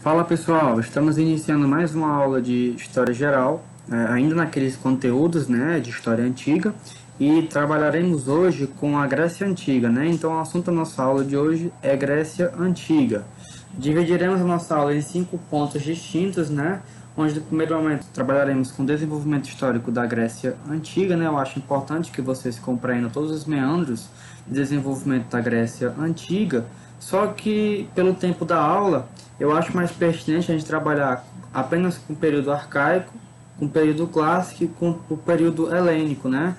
Fala pessoal, estamos iniciando mais uma aula de História Geral, ainda naqueles conteúdos, né, de História Antiga, e trabalharemos hoje com a Grécia Antiga, né? Então o assunto da nossa aula de hoje é Grécia Antiga. Dividiremos a nossa aula em 5 pontos distintos, né? Onde no primeiro momento trabalharemos com o desenvolvimento histórico da Grécia Antiga, né? Eu acho importante que vocês compreendam todos os meandros de desenvolvimento da Grécia Antiga, só que pelo tempo da aula eu acho mais pertinente a gente trabalhar apenas com o período arcaico, com o período clássico e com o período helênico, né?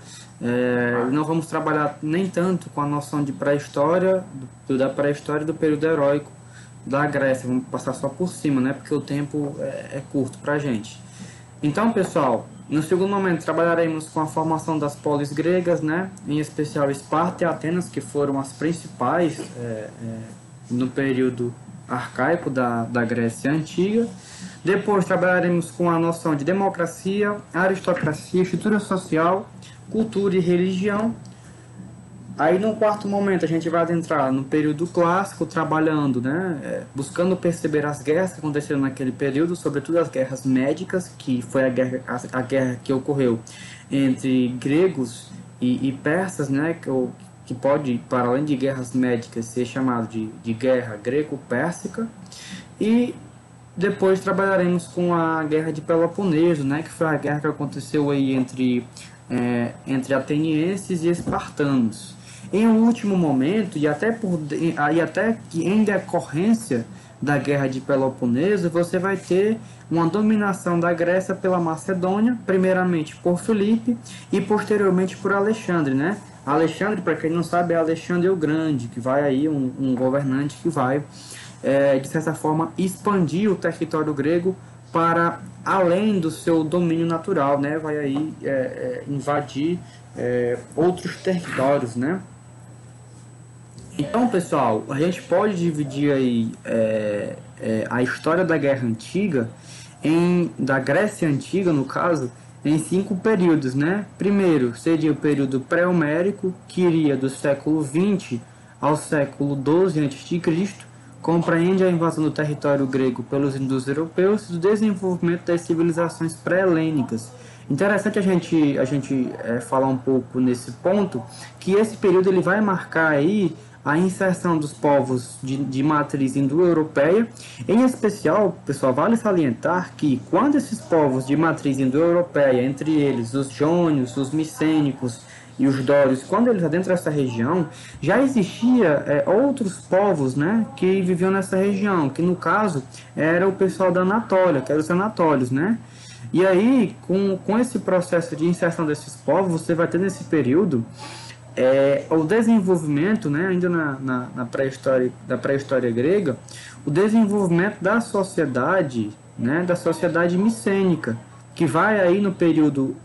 Não vamos trabalhar nem tanto com a noção de pré-história, da pré-história e do período heróico da Grécia. Vamos passar só por cima, né? Porque o tempo é curto para a gente. Então, pessoal, no segundo momento trabalharemos com a formação das polis gregas, né? Em especial Esparta e Atenas, que foram as principais no período arcaico da Grécia Antiga. Depois trabalharemos com a noção de democracia, aristocracia, estrutura social, cultura e religião. Aí no quarto momento a gente vai adentrar no período clássico, trabalhando, né, buscando perceber as guerras que aconteceram naquele período, sobretudo as guerras médicas, que foi a guerra que ocorreu entre gregos e persas, né, que pode, para além de guerras médicas, ser chamado de guerra greco-pérsica. E depois trabalharemos com a guerra de Peloponeso, né, que foi a guerra que aconteceu aí entre atenienses e espartanos. Em um último momento, e até que em decorrência da guerra de Peloponeso, você vai ter uma dominação da Grécia pela Macedônia, primeiramente por Filipe e posteriormente por Alexandre, né? Alexandre, para quem não sabe, é Alexandre o Grande, que vai aí um governante que vai, de certa forma, expandir o território grego para além do seu domínio natural, né? Vai aí invadir outros territórios, né? Então, pessoal, a gente pode dividir aí a história da Guerra Antiga, da Grécia Antiga, no caso, em 5 períodos, né? Primeiro seria o período pré-homérico, que iria do século XX ao século XII a.C., compreende a invasão do território grego pelos hindus europeus e o desenvolvimento das civilizações pré-helênicas. Interessante a gente falar um pouco nesse ponto, que esse período ele vai marcar aí a inserção dos povos de matriz indo-europeia. Em especial, pessoal, vale salientar que quando esses povos de matriz indo-europeia, entre eles os jônios, os micênicos e os dórios, quando eles adentram essa região, já existia outros povos, né, que viviam nessa região, que no caso era o pessoal da Anatólia, que eram os anatólios, né? E aí, com esse processo de inserção desses povos, você vai ter nesse período o desenvolvimento, né, ainda na pré-história grega, o desenvolvimento da sociedade, né, da sociedade micênica, que vai aí no período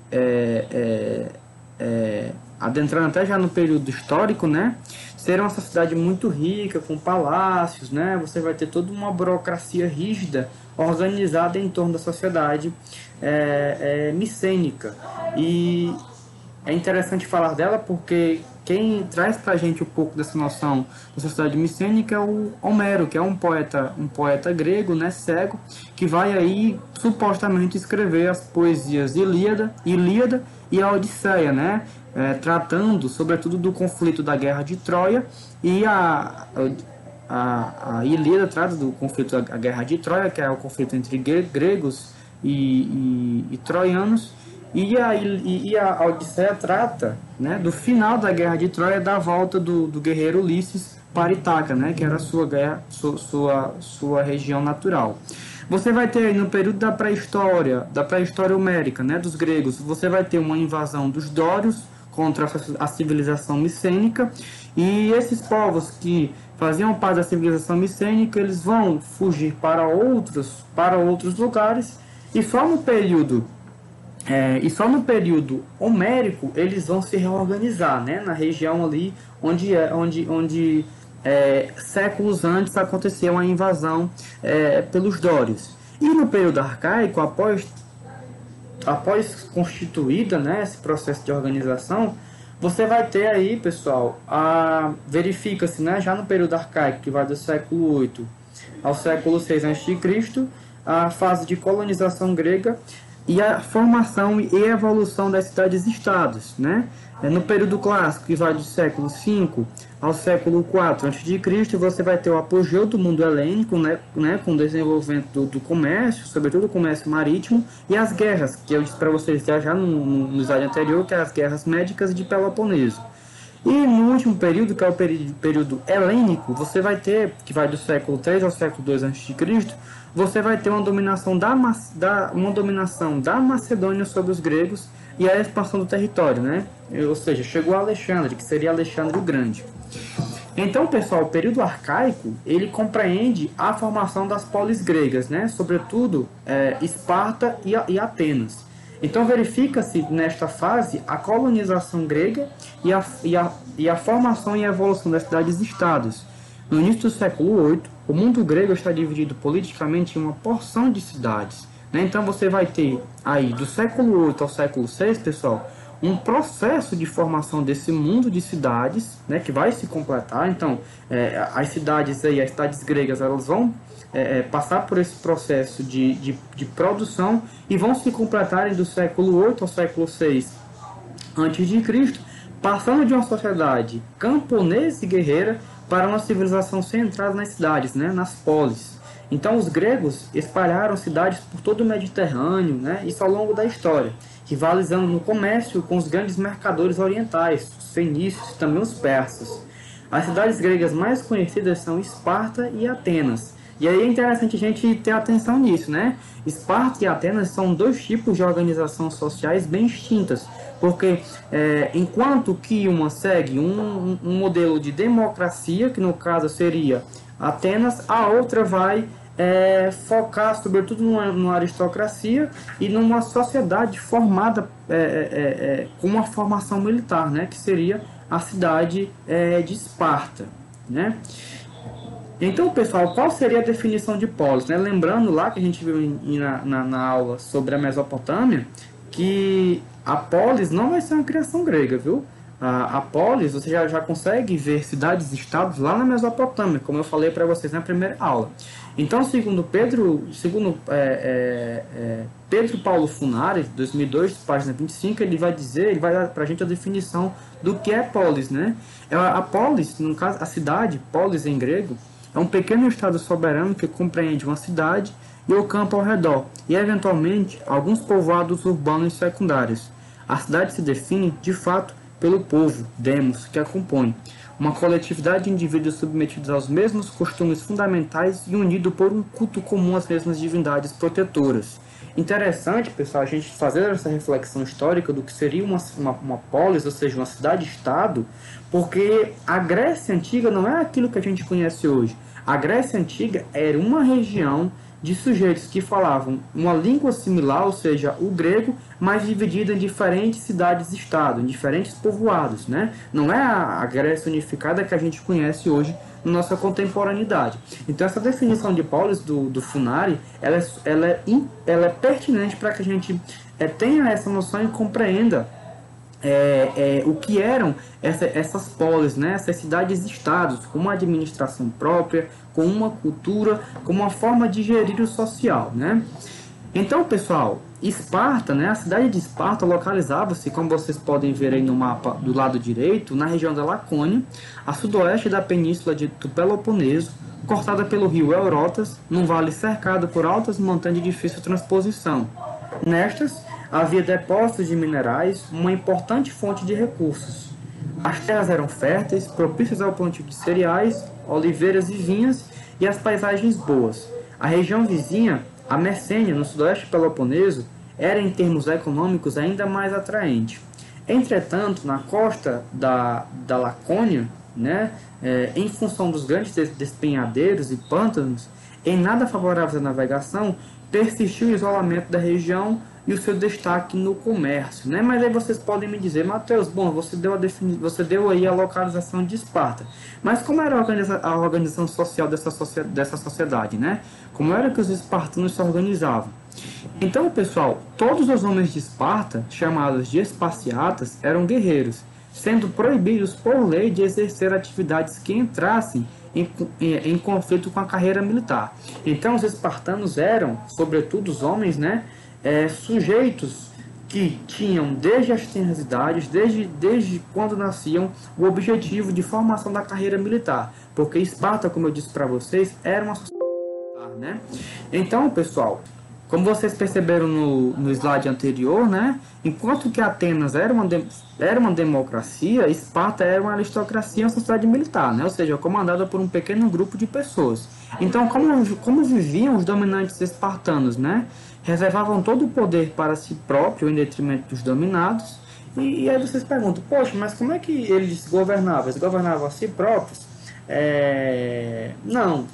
adentrando até já no período histórico, né, ser uma sociedade muito rica, com palácios, né, você vai ter toda uma burocracia rígida organizada em torno da sociedade micênica. E é interessante falar dela porque quem traz para a gente um pouco dessa noção da sociedade micênica é o Homero, que é um poeta grego, né, cego, que vai aí supostamente escrever as poesias Ilíada e a Odisseia, né, tratando sobretudo do conflito da guerra de Troia, e a Ilíada trata do conflito da guerra de Troia, que é o conflito entre gregos e troianos. E a Odisseia trata, né, do final da guerra de Troia, da volta do guerreiro Ulisses para Ítaca, né, que era a sua região natural. Você vai ter no período da pré-história homérica, né, dos gregos, você vai ter uma invasão dos dórios contra a civilização micênica, e esses povos que faziam parte da civilização micênica, eles vão fugir para outros lugares, e só no período homérico eles vão se reorganizar, né, na região ali onde séculos antes aconteceu a invasão pelos dórios. E no período arcaico, após constituída, né, esse processo de organização, você vai ter aí, pessoal, verifica-se, né, já no período arcaico, que vai do século VIII ao século 6 a.C., a fase de colonização grega e a formação e evolução das cidades-estados, né? No período clássico, que vai do século V ao século IV a.C., você vai ter o apogeu do mundo helênico, né, com o desenvolvimento do comércio, sobretudo o comércio marítimo, e as guerras, que eu disse para vocês já no slide anterior, que é as guerras médicas de Peloponeso. E no último período, que é o período helênico, você vai ter, que vai do século III ao século II a.C., você vai ter uma dominação da Macedônia sobre os gregos e a expansão do território, né? Ou seja, chegou a Alexandre, que seria Alexandre o Grande. Então, pessoal, o período arcaico, ele compreende a formação das polis gregas, né? Sobretudo Esparta e Atenas. Então, verifica-se nesta fase a colonização grega e a formação e evolução das cidades-estados. No início do século VIII, o mundo grego está dividido politicamente em uma porção de cidades, né? Então, você vai ter aí, do século VIII ao século VI, pessoal, um processo de formação desse mundo de cidades, né, que vai se completar. Então, as cidades gregas, elas vão passar por esse processo de produção e vão se completarem do século VIII ao século VI a.C., passando de uma sociedade camponesa e guerreira para uma civilização centrada nas cidades, né, nas polis. Então, os gregos espalharam cidades por todo o Mediterrâneo, né, isso ao longo da história, rivalizando no comércio com os grandes mercadores orientais, os fenícios e também os persas. As cidades gregas mais conhecidas são Esparta e Atenas. E aí é interessante a gente ter atenção nisso, né? Esparta e Atenas são dois tipos de organizações sociais bem distintas, porque enquanto que uma segue um modelo de democracia, que no caso seria Atenas, a outra vai focar sobretudo numa aristocracia e numa sociedade formada com uma formação militar, né? Que seria a cidade de Esparta, né? Então, pessoal, qual seria a definição de polis, né? Lembrando lá que a gente viu na aula sobre a Mesopotâmia, que a polis não vai ser uma criação grega, viu? A polis, você já consegue ver cidades-estados lá na Mesopotâmia, como eu falei para vocês na primeira aula. Então, segundo Pedro Paulo Funari, 2002, página 25, ele vai dar para a gente a definição do que é polis, né? A polis, no caso, a cidade, polis em grego, é um pequeno estado soberano que compreende uma cidade e o campo ao redor, e eventualmente alguns povoados urbanos secundários. A cidade se define, de fato, pelo povo, demos, que a compõe, uma coletividade de indivíduos submetidos aos mesmos costumes fundamentais e unidos por um culto comum às mesmas divindades protetoras. Interessante, pessoal, a gente fazer essa reflexão histórica do que seria uma polis, ou seja, uma cidade-estado, porque a Grécia Antiga não é aquilo que a gente conhece hoje. A Grécia Antiga era uma região de sujeitos que falavam uma língua similar, ou seja, o grego, mas dividida em diferentes cidades-estado, em diferentes povoados, né? Não é a Grécia unificada que a gente conhece hoje na nossa contemporaneidade. Então, essa definição de polis do Funari, ela é pertinente para que a gente tenha essa noção e compreenda o que eram essas polis, né? Essas cidades-estados, com uma administração própria, com uma cultura, com uma forma de gerir o social, né? Então, pessoal, Esparta, né? A cidade de Esparta localizava-se, como vocês podem ver aí no mapa do lado direito, na região da Lacônia, a sudoeste da península do Peloponeso, cortada pelo rio Eurotas, num vale cercado por altas montanhas de difícil transposição. Nestas, havia depósitos de minerais, uma importante fonte de recursos. As terras eram férteis, propícias ao plantio de cereais, oliveiras e vinhas, e as paisagens boas. A região vizinha, a Messênia, no sudoeste peloponeso, era em termos econômicos ainda mais atraente. Entretanto, na costa da Lacônia, né, em função dos grandes despenhadeiros e pântanos, em nada favoráveis à navegação, persistiu o isolamento da região e o seu destaque no comércio, né? Mas aí vocês podem me dizer, Mateus, bom, você deu aí a localização de Esparta, mas como era a organização social dessa sociedade, né? Como era que os espartanos se organizavam? Então, pessoal, todos os homens de Esparta, chamados de esparciatas, eram guerreiros, sendo proibidos por lei de exercer atividades que entrassem em conflito com a carreira militar. Então, os espartanos eram, sobretudo os homens, né, sujeitos que tinham desde as tenras idades, desde quando nasciam, o objetivo de formação da carreira militar. Porque Esparta, como eu disse para vocês, era uma sociedade militar, né? Então, pessoal, como vocês perceberam no slide anterior, né, enquanto que Atenas era uma democracia, Esparta era uma aristocracia, uma sociedade militar, né, ou seja, comandada por um pequeno grupo de pessoas. Então, como viviam os dominantes espartanos, né? Reservavam todo o poder para si próprio em detrimento dos dominados. E aí vocês perguntam, poxa, mas como é que eles governavam? Eles governavam a si próprios? Não,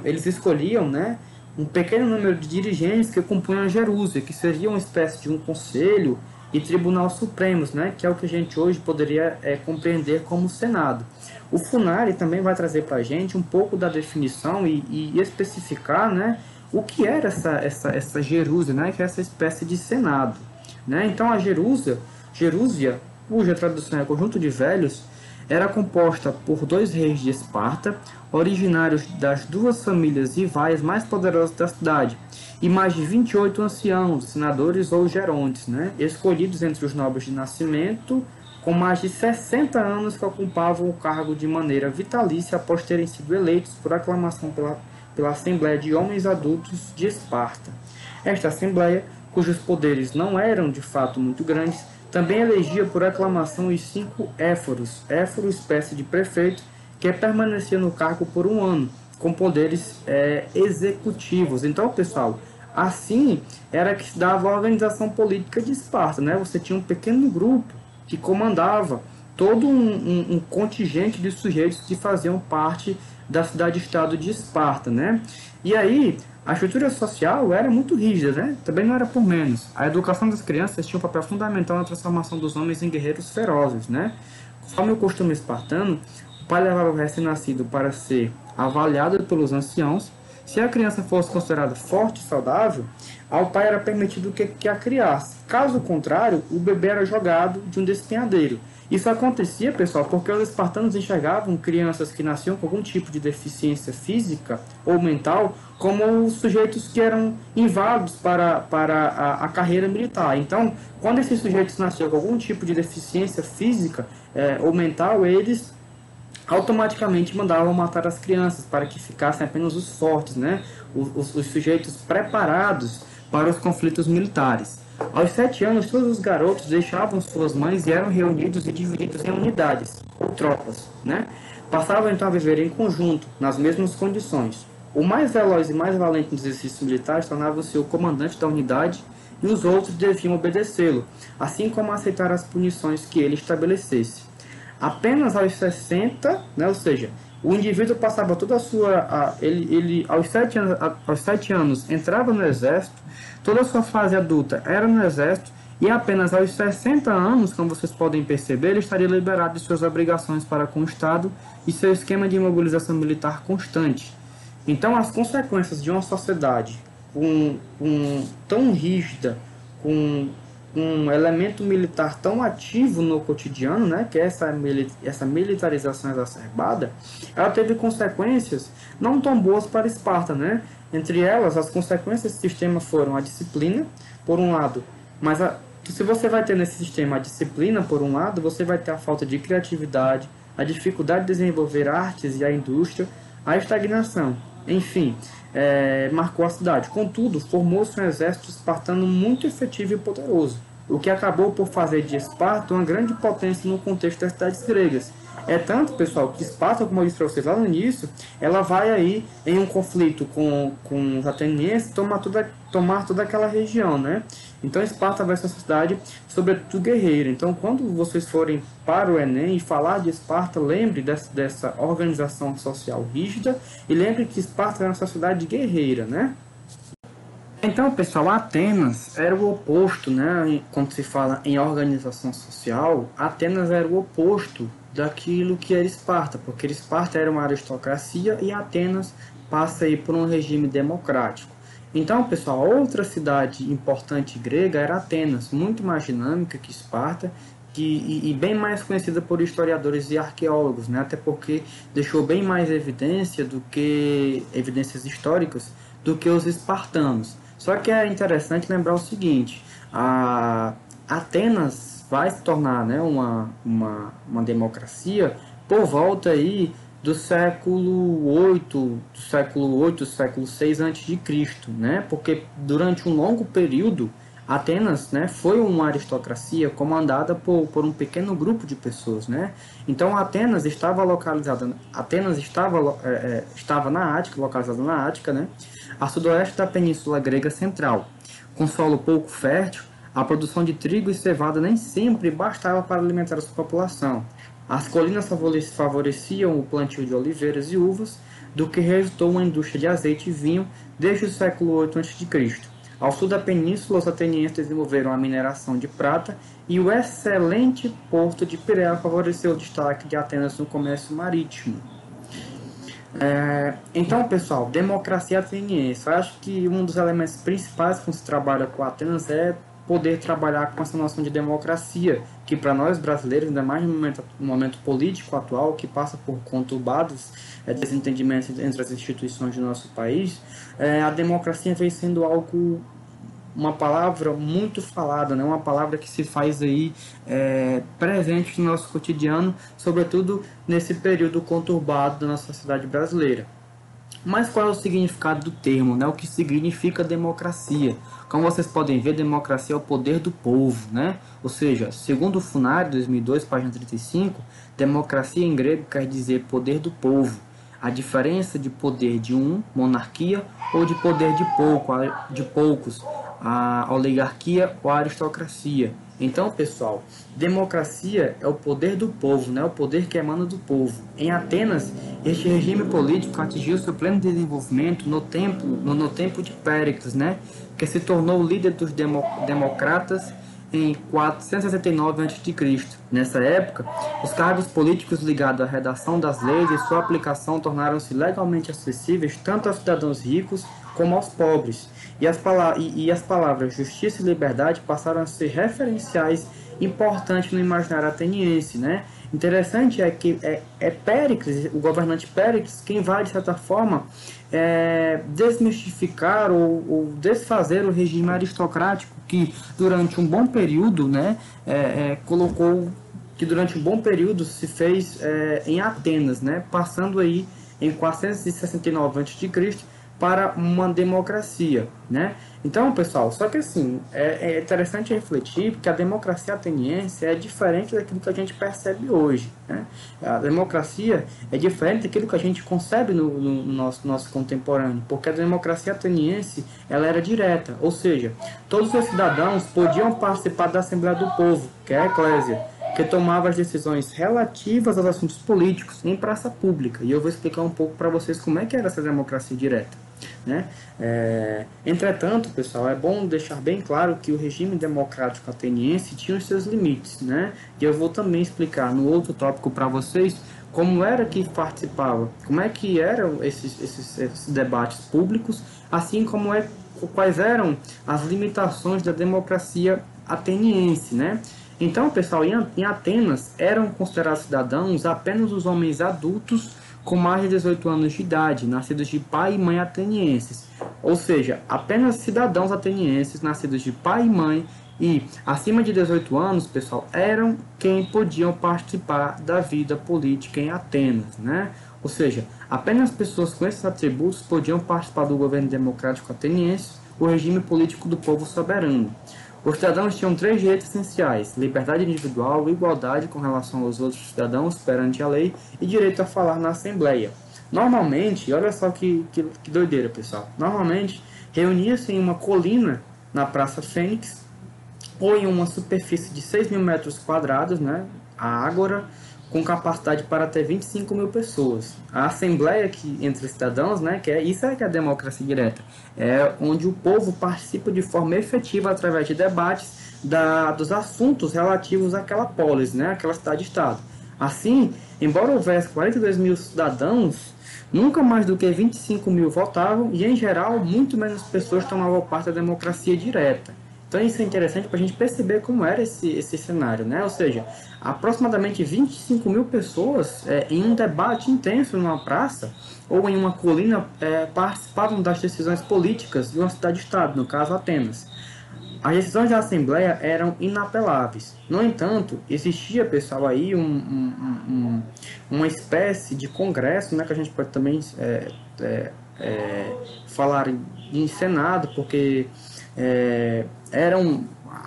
eles escolhiam, né, um pequeno número de dirigentes que compunham a Jerúsia, que seria uma espécie de um conselho e tribunal supremos, né, que é o que a gente hoje poderia compreender como Senado. O Funari também vai trazer para a gente um pouco da definição e especificar, né, o que era essa Jerúsia, né, que é essa espécie de Senado. Né? Então a Jerúsia, cuja tradução é conjunto de velhos, era composta por 2 reis de Esparta, originários das 2 famílias rivais mais poderosas da cidade, e mais de 28 anciãos, senadores ou gerontes, né, escolhidos entre os nobres de nascimento, com mais de 60 anos que ocupavam o cargo de maneira vitalícia após terem sido eleitos por aclamação pela Assembleia de Homens Adultos de Esparta. Esta Assembleia, cujos poderes não eram de fato muito grandes, também elegia por aclamação os 5 éforos, espécie de prefeito, que permanecia no cargo por 1 ano, com poderes executivos. Então, pessoal, assim era que se dava a organização política de Esparta, né? Você tinha um pequeno grupo que comandava todo um contingente de sujeitos que faziam parte da cidade-estado de Esparta, né? E aí, a estrutura social era muito rígida, né? Também não era por menos. A educação das crianças tinha um papel fundamental na transformação dos homens em guerreiros ferozes, né? Conforme o costume espartano, o pai levava o recém-nascido para ser avaliado pelos anciãos. Se a criança fosse considerada forte e saudável, ao pai era permitido que a criasse. Caso contrário, o bebê era jogado de um despenhadeiro. Isso acontecia, pessoal, porque os espartanos enxergavam crianças que nasciam com algum tipo de deficiência física ou mental como sujeitos que eram inválidos para a carreira militar. Então, quando esses sujeitos nasciam com algum tipo de deficiência física ou mental, eles automaticamente mandavam matar as crianças para que ficassem apenas os fortes, né? Os sujeitos preparados para os conflitos militares. Aos 7 anos, todos os garotos deixavam suas mães e eram reunidos e divididos em unidades, ou tropas, né? Passavam então a viver em conjunto, nas mesmas condições. O mais veloz e mais valente nos exercícios militares tornava-se o comandante da unidade e os outros deviam obedecê-lo, assim como aceitar as punições que ele estabelecesse. Apenas aos 60, né, ou seja, o indivíduo passava toda a sua... Ele aos 7 anos entrava no exército, toda a sua fase adulta era no exército, e apenas aos 60 anos, como vocês podem perceber, ele estaria liberado de suas obrigações para com o Estado e seu esquema de imobilização militar constante. Então, as consequências de uma sociedade tão rígida, com um elemento militar tão ativo no cotidiano, né, que é essa militarização exacerbada, ela teve consequências não tão boas para Esparta, né? Entre elas, as consequências desse sistema foram a disciplina, por um lado, mas se você vai ter nesse sistema a disciplina, por um lado, você vai ter a falta de criatividade, a dificuldade de desenvolver artes e a indústria, a estagnação, enfim, marcou a cidade. Contudo, formou-se um exército espartano muito efetivo e poderoso, o que acabou por fazer de Esparta uma grande potência no contexto das cidades gregas. É tanto, pessoal, que Esparta, como eu disse para vocês lá no início, ela vai aí em um conflito com os atenienses tomar toda aquela região, né? Então Esparta vai ser uma cidade, sobretudo, guerreira. Então, quando vocês forem para o Enem e falar de Esparta, lembre dessa organização social rígida e lembre que Esparta era uma sociedade guerreira, né? Então, pessoal, Atenas era o oposto, né? Quando se fala em organização social, Atenas era o oposto daquilo que era Esparta, porque Esparta era uma aristocracia e Atenas passa aí por um regime democrático. Então, pessoal, outra cidade importante grega era Atenas, muito mais dinâmica que Esparta, e bem mais conhecida por historiadores e arqueólogos, né? Até porque deixou bem mais evidência do que evidências históricas do que os espartanos. Só que é interessante lembrar o seguinte: a Atenas vai se tornar, né, uma democracia por volta aí do século 8, século 6 antes de Cristo, né? Porque durante um longo período Atenas, né, foi uma aristocracia comandada por um pequeno grupo de pessoas, né? Então Atenas estava localizada, estava na Ática, localizada na Ática, né, a sudoeste da Península Grega Central. Com solo pouco fértil, a produção de trigo e cevada nem sempre bastava para alimentar a sua população. As colinas favoreciam o plantio de oliveiras e uvas, do que resultou uma indústria de azeite e vinho desde o século 8 a.C. Ao sul da península, os atenienses desenvolveram a mineração de prata e o excelente porto de Pireia favoreceu o destaque de Atenas no comércio marítimo. Então, pessoal, democracia ateniense. Eu acho que um dos elementos principais quando se trabalha com Atenas é poder trabalhar com essa noção de democracia, que para nós brasileiros, ainda mais no momento político atual, que passa por conturbados desentendimentos entre as instituições do nosso país, a democracia vem sendo algo, uma palavra muito falada, né? Uma palavra que se faz aí presente no nosso cotidiano, sobretudo nesse período conturbado da nossa sociedade brasileira. Mas qual é o significado do termo, né? O que significa democracia? Como vocês podem ver, democracia é o poder do povo, né? Ou seja, segundo o Funari, 2002, página 35, democracia em grego quer dizer poder do povo. A diferença de poder de um, monarquia, ou de poder de poucos, a oligarquia ou a aristocracia. Então, pessoal, democracia é o poder do povo, né? O poder que emana do povo. Em Atenas, este regime político atingiu seu pleno desenvolvimento no tempo de Péricles, né? Que se tornou o líder dos democratas em 469 a.C. Nessa época, os cargos políticos ligados à redação das leis e sua aplicação tornaram-se legalmente acessíveis tanto aos cidadãos ricos como aos pobres. E as palavras justiça e liberdade passaram a ser referenciais importantes no imaginário ateniense, né? Interessante é que Péricles, o governante Péricles, quem vai, de certa forma, desmistificar ou desfazer o regime aristocrático que durante um bom período, né, que durante um bom período se fez em Atenas, né, passando aí em 469 a.C. para uma democracia, né? Então, pessoal, só que assim, é interessante refletir que a democracia ateniense é diferente daquilo que a gente percebe hoje, né? A democracia é diferente daquilo que a gente concebe no nosso contemporâneo, porque a democracia ateniense, ela era direta, ou seja, todos os cidadãos podiam participar da Assembleia do Povo, que é a Eclésia, que tomava as decisões relativas aos assuntos políticos em praça pública. E eu vou explicar um pouco para vocês como é que era essa democracia direta, né? Entretanto, pessoal, é bom deixar bem claro que o regime democrático ateniense tinha os seus limites, né? E eu vou também explicar no outro tópico para vocês como era que participava, como é que eram esses debates públicos, assim como quais eram as limitações da democracia ateniense, né? Então, pessoal, em Atenas eram considerados cidadãos apenas os homens adultos com mais de 18 anos de idade, nascidos de pai e mãe atenienses. Ou seja, apenas cidadãos atenienses nascidos de pai e mãe e acima de 18 anos, pessoal, eram quem podiam participar da vida política em Atenas, né? Ou seja, apenas pessoas com esses atributos podiam participar do governo democrático ateniense, o regime político do povo soberano. Os cidadãos tinham 3 direitos essenciais: liberdade individual, igualdade com relação aos outros cidadãos perante a lei e direito a falar na Assembleia. Normalmente, olha só que doideira, pessoal, normalmente reunia-se em uma colina na Praça Fênix ou em uma superfície de 6.000 metros quadrados, né, a Ágora, com capacidade para até 25.000 pessoas. A Assembleia entre cidadãos, né, isso é que é a democracia direta, é onde o povo participa de forma efetiva através de debates dos assuntos relativos àquela polis, né, àquela cidade-estado. Assim, embora houvesse 42.000 cidadãos, nunca mais do que 25.000 votavam e, em geral, muito menos pessoas tomavam parte da democracia direta. Então isso é interessante para a gente perceber como era esse cenário, né? Ou seja, aproximadamente 25 mil pessoas em um debate intenso numa praça ou em uma colina participavam das decisões políticas de uma cidade-estado, no caso Atenas. As decisões da Assembleia eram inapeláveis. No entanto, existia, pessoal, aí uma espécie de congresso, né, que a gente pode também falar em Senado, porque era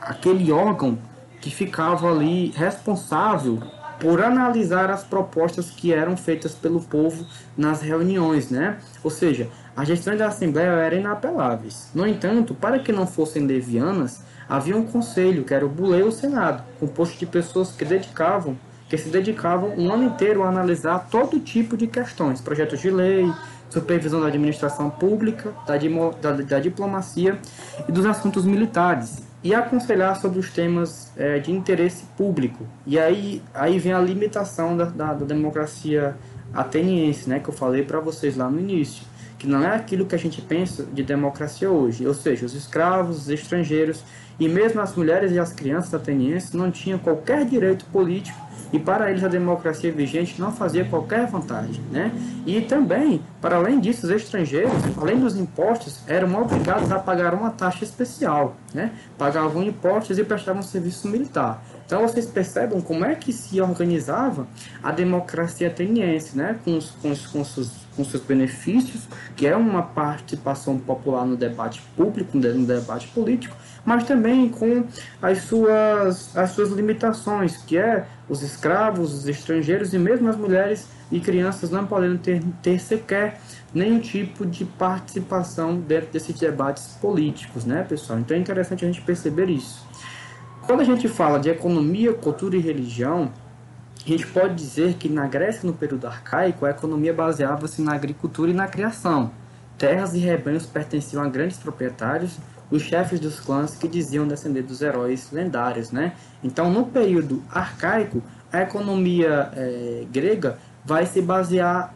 aquele órgão que ficava ali responsável por analisar as propostas que eram feitas pelo povo nas reuniões, né? Ou seja, as decisões da Assembleia eram inapeláveis. No entanto, para que não fossem levianas, havia um conselho, que era o Buleu Senado, composto de pessoas que se dedicavam um ano inteiro a analisar todo tipo de questões, projetos de lei, supervisão da administração pública, da diplomacia e dos assuntos militares, e aconselhar sobre os temas de interesse público. E aí vem a limitação da democracia ateniense, né, que eu falei para vocês lá no início, que não é aquilo que a gente pensa de democracia hoje, ou seja, os escravos, os estrangeiros e mesmo as mulheres e as crianças atenienses não tinham qualquer direito político, e para eles a democracia vigente não fazia qualquer vantagem, né? E também, para além disso, os estrangeiros, além dos impostos, eram obrigados a pagar uma taxa especial, né? Pagavam impostos e prestavam serviço militar. Então vocês percebem como é que se organizava a democracia ateniense, né? Com seus benefícios, que é uma participação popular no debate público, no debate político, mas também com as suas limitações, que é os escravos, os estrangeiros e mesmo as mulheres e crianças não podendo ter sequer nenhum tipo de participação dentro desses debates políticos, né, pessoal? Então é interessante a gente perceber isso. Quando a gente fala de economia, cultura e religião, a gente pode dizer que na Grécia, no período arcaico, a economia baseava-se na agricultura e na criação. Terras e rebanhos pertenciam a grandes proprietários, os chefes dos clãs que diziam descender dos heróis lendários, né? Então, no período arcaico, a economia grega vai se basear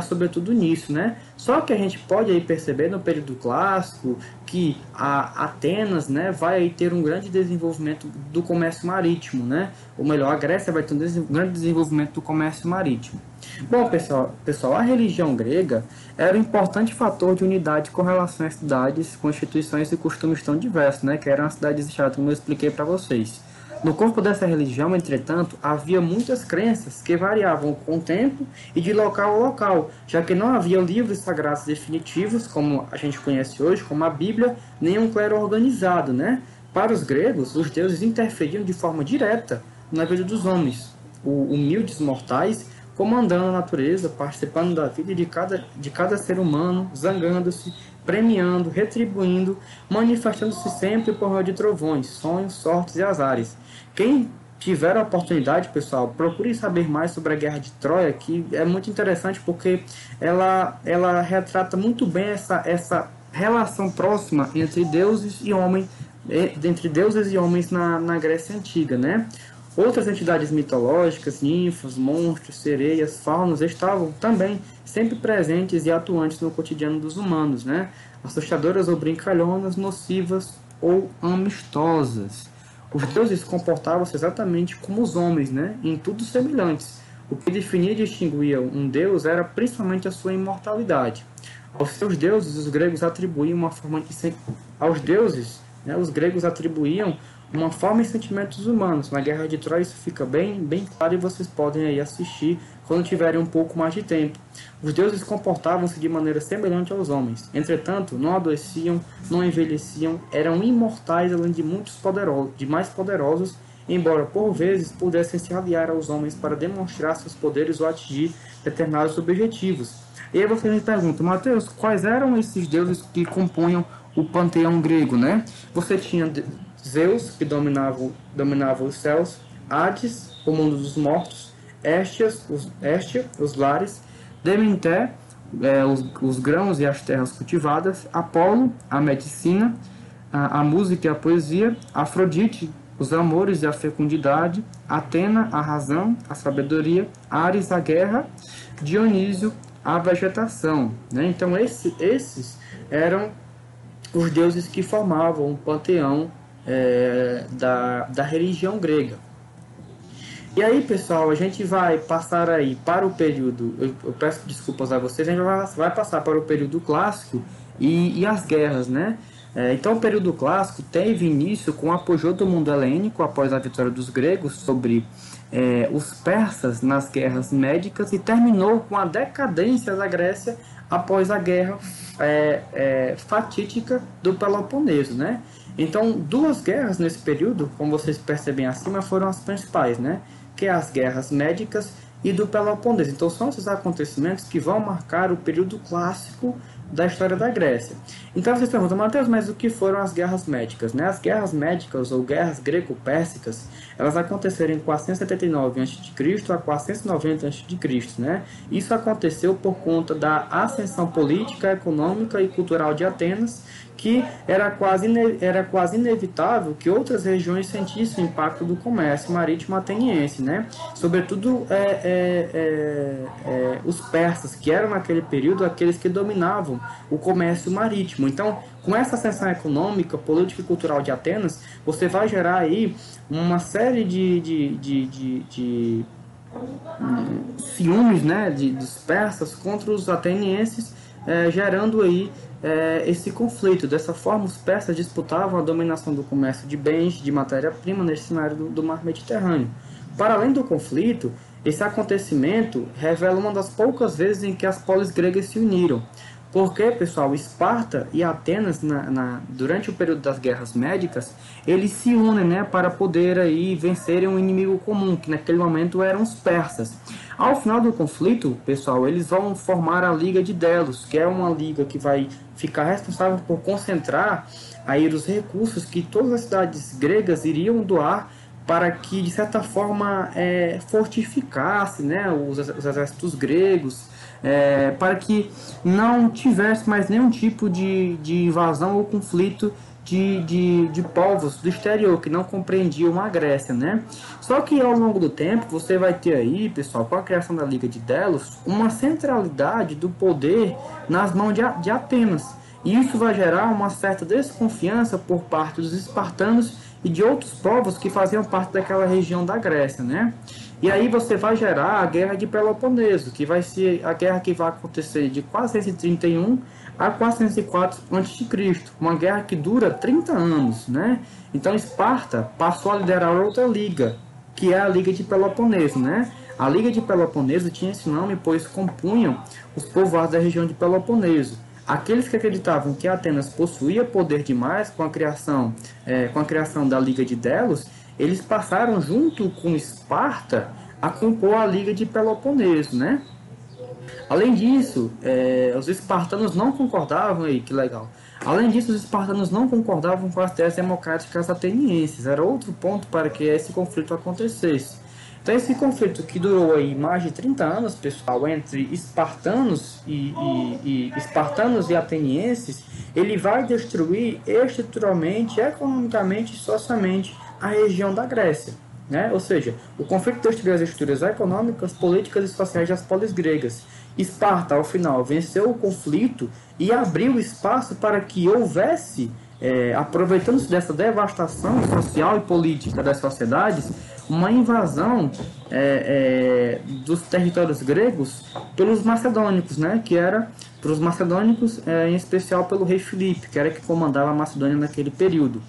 sobretudo nisso, né? Só que a gente pode aí perceber no período clássico que a Atenas, né, vai aí ter um grande desenvolvimento do comércio marítimo, né? Ou melhor, a Grécia vai ter um grande desenvolvimento do comércio marítimo. Bom, pessoal, a religião grega era um importante fator de unidade com relação às cidades, constituições e costumes tão diversos, né? Que eram as cidades-estado, como eu expliquei para vocês. No corpo dessa religião, entretanto, havia muitas crenças que variavam com o tempo e de local a local, já que não havia livros sagrados definitivos, como a gente conhece hoje, como a Bíblia, nem um clero organizado, né? Para os gregos, os deuses interferiam de forma direta na vida dos homens, humildes mortais, comandando a natureza, participando da vida de cada ser humano, zangando-se, premiando, retribuindo, manifestando-se sempre por meio de trovões, sonhos, sortes e azares. Quem tiver a oportunidade, pessoal, procure saber mais sobre a Guerra de Troia, que é muito interessante porque ela retrata muito bem essa relação próxima entre deuses e homens, na Grécia Antiga, né? Outras entidades mitológicas, ninfas, monstros, sereias, faunos, estavam também sempre presentes e atuantes no cotidiano dos humanos, né? Assustadoras ou brincalhonas, nocivas ou amistosas. Os deuses comportavam-se exatamente como os homens, né? Em tudo semelhantes. O que definia e distinguia um deus era principalmente a sua imortalidade. Aos seus deuses, os gregos atribuíam uma forma de... Aos deuses, né, os gregos atribuíam uma forma e sentimentos humanos. Na Guerra de Troia isso fica bem claro e vocês podem aí assistir quando tiverem um pouco mais de tempo. Os deuses comportavam-se de maneira semelhante aos homens. Entretanto, não adoeciam, não envelheciam, eram imortais além de mais poderosos, embora por vezes pudessem se aliar aos homens para demonstrar seus poderes ou atingir determinados objetivos. E aí você me pergunta, Mateus, quais eram esses deuses que compunham o panteão grego, né? Você tinha Zeus, que dominava os céus, Hades, o mundo dos mortos, Hestia, os lares, Deméter, os grãos e as terras cultivadas, Apolo, a medicina, a música e a poesia, Afrodite, os amores e a fecundidade, Atena, a razão, a sabedoria, Ares, a guerra, Dionísio, a vegetação, né? Então esses eram os deuses que formavam o panteão da religião grega. E aí, pessoal, a gente vai passar aí para o período, eu peço desculpas a vocês, a gente vai passar para o período clássico e as guerras, né? Então, o período clássico teve início com o apogeu do mundo helênico após a vitória dos gregos sobre os persas nas guerras médicas e terminou com a decadência da Grécia após a guerra fatídica do Peloponeso, né? Então, duas guerras nesse período, como vocês percebem acima, foram as principais, né? Que é as guerras médicas e do Peloponeso. Então, são esses acontecimentos que vão marcar o período clássico da história da Grécia. Então, vocês perguntam, Mateus, mas o que foram as guerras médicas, né? As guerras médicas ou guerras greco-pérsicas, elas aconteceram em 479 a.C. a 490 a.C., né? Isso aconteceu por conta da ascensão política, econômica e cultural de Atenas, que era quase inevitável que outras regiões sentissem o impacto do comércio marítimo ateniense, né? Sobretudo os persas, que eram naquele período aqueles que dominavam o comércio marítimo. Então, com essa ascensão econômica, política e cultural de Atenas, você vai gerar aí uma série de ciúmes, né, dos persas contra os atenienses, gerando aí esse conflito. Dessa forma, os persas disputavam a dominação do comércio de bens, de matéria-prima nesse cenário do mar Mediterrâneo. Para além do conflito, esse acontecimento revela uma das poucas vezes em que as polis gregas se uniram. Porque, pessoal, Esparta e Atenas, durante o período das guerras médicas, eles se unem, né, para poder aí vencerem um inimigo comum, que naquele momento eram os persas. Ao final do conflito, pessoal, eles vão formar a Liga de Delos, que é uma liga que vai ficar responsável por concentrar aí os recursos que todas as cidades gregas iriam doar para que, de certa forma, fortificasse, né, os exércitos gregos, para que não tivesse mais nenhum tipo de invasão ou conflito de povos do exterior que não compreendiam a Grécia, né? Só que ao longo do tempo você vai ter aí, pessoal, com a criação da Liga de Delos, uma centralidade do poder nas mãos de Atenas. E isso vai gerar uma certa desconfiança por parte dos espartanos e de outros povos que faziam parte daquela região da Grécia, né? E aí você vai gerar a Guerra de Peloponeso, que vai ser a guerra que vai acontecer de 431 a 404 a.C., uma guerra que dura 30 anos, né? Então Esparta passou a liderar outra liga, que é a Liga de Peloponeso, né? A Liga de Peloponeso tinha esse nome pois compunham os povoados da região de Peloponeso. Aqueles que acreditavam que Atenas possuía poder demais com a criação da Liga de Delos, eles passaram junto com Esparta a compor a Liga de Peloponeso, né? Além disso, os espartanos não concordavam, aí, que legal. Além disso, os espartanos não concordavam com as ideias democráticas atenienses. Era outro ponto para que esse conflito acontecesse. Então, esse conflito que durou aí mais de 30 anos, pessoal, entre espartanos e atenienses, ele vai destruir estruturalmente, economicamente e socialmente a região da Grécia, né? Ou seja, o conflito destruiu as estruturas econômicas, políticas e sociais das polis gregas. Esparta, ao final, venceu o conflito e abriu espaço para que houvesse, aproveitando-se dessa devastação social e política das sociedades, uma invasão dos territórios gregos pelos macedônicos, né? Que era pelos macedônicos, em especial pelo rei Filipe, que era que comandava a Macedônia naquele período.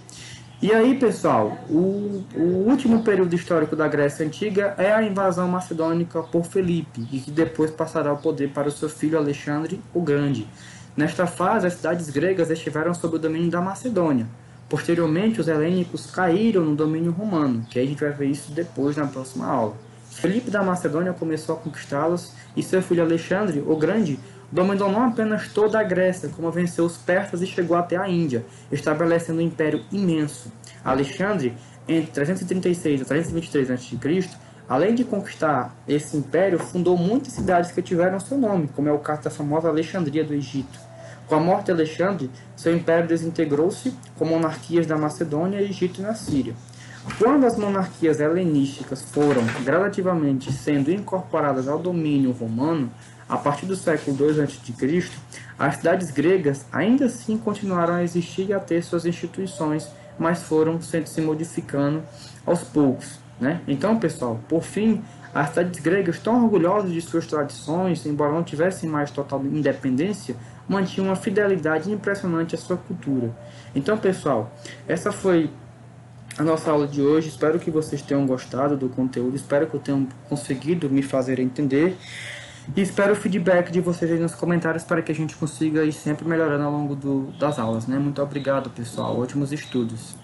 E aí, pessoal, o último período histórico da Grécia Antiga é a invasão macedônica por Filipe, e que depois passará o poder para o seu filho Alexandre o Grande. Nesta fase, as cidades gregas estiveram sob o domínio da Macedônia. Posteriormente, os helênicos caíram no domínio romano, que a gente vai ver isso depois na próxima aula. Filipe da Macedônia começou a conquistá-los e seu filho Alexandre o Grande dominou não apenas toda a Grécia, como venceu os persas e chegou até a Índia, estabelecendo um império imenso. Alexandre, entre 336 e 323 a.C., além de conquistar esse império, fundou muitas cidades que tiveram seu nome, como é o caso da famosa Alexandria do Egito. Com a morte de Alexandre, seu império desintegrou-se com monarquias da Macedônia, Egito e na Síria. Quando as monarquias helenísticas foram gradativamente sendo incorporadas ao domínio romano, a partir do século II a.C., As cidades gregas ainda assim continuaram a existir e a ter suas instituições, mas foram se modificando aos poucos, né? Então, pessoal, por fim, as cidades gregas, tão orgulhosas de suas tradições, embora não tivessem mais total independência, mantinham uma fidelidade impressionante à sua cultura. Então, pessoal, essa foi a nossa aula de hoje. Espero que vocês tenham gostado do conteúdo, espero que eu tenha conseguido me fazer entender. E espero o feedback de vocês aí nos comentários para que a gente consiga ir sempre melhorando ao longo das aulas, né? Muito obrigado, pessoal. Ótimos estudos.